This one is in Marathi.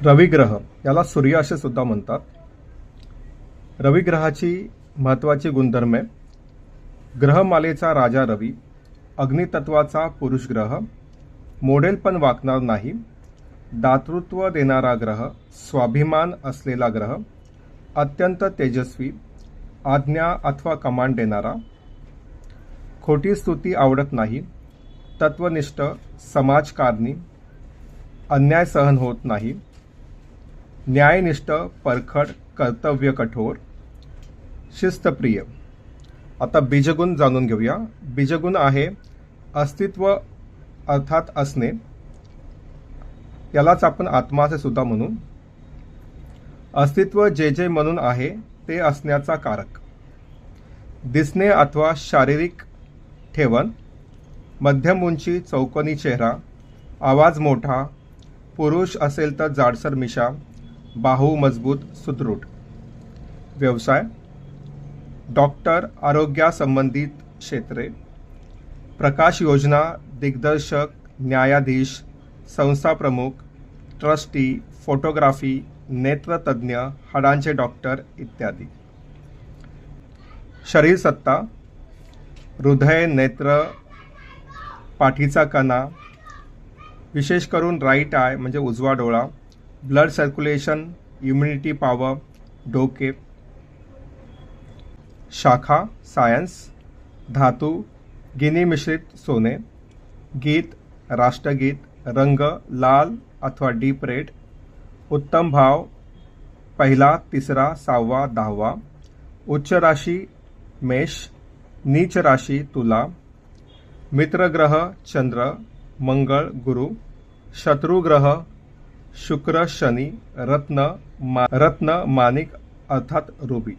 रविग्रह याला सूर्य असे सुद्धा म्हणतात. रविग्रहाची महत्त्वाची गुणधर्मे: ग्रहमालेचा राजा रवी, अग्नितत्वाचा पुरुष ग्रह, मोडेल पण वाकणार नाही, दातृत्व देणारा ग्रह, स्वाभिमान असलेला ग्रह, अत्यंत तेजस्वी, आज्ञा अथवा कमांड देणारा, खोटी स्तुती आवडत नाही, तत्वनिष्ठ, समाजकारणी, अन्याय सहन होत नाही, न्यायनिष्ठ, परखड, कर्तव्य कठोर, शिस्तप्रिय. आता बीजगुण जाणून घेऊया. बीजगुण आहे अस्तित्व अर्थात असणे, यालाच आपण आत्मा असे सुद्धा म्हणू. अस्तित्व जे जे म्हणून आहे ते असण्याचा कारक. दिसणे अथवा शारीरिक ठेवण, मध्यम उंची, चौकोनी चेहरा, आवाज मोठा, पुरुष असेल तर जाडसर मिशा, बाहू मजबूत, सुदृढ. व्यवसाय: डॉक्टर, आरोग्यासंबंधित क्षेत्रे, प्रकाश योजना, दिग्दर्शक, न्यायाधीश, संस्था प्रमुख, ट्रस्टी, फोटोग्राफी, नेत्रतज्ञ, हाडांचे डॉक्टर इत्यादी. शरीर सत्ता: हृदय, नेत्र, पाठीचा कणा, विशेष करून राईट आय म्हणजे उजवा डोळा, ब्लड सर्क्युलेशन, इम्युनिटी पॉवर, डोके. शाखा: सायन्स, धातू, गिनी मिश्रित सोने, गीत, राष्ट्रगीत, रंग, लाल अथवा डीप रेड, उत्तम भाव, पहिला, तिसरा, 6वा, 10वा, उच्च राशी मेष, नीच राशी तुला, मित्रग्रह चंद्र, मंगळ, गुरु, शत्रुग्रह शुक्र, शनी, रत्न माणिक अर्थात रुबी.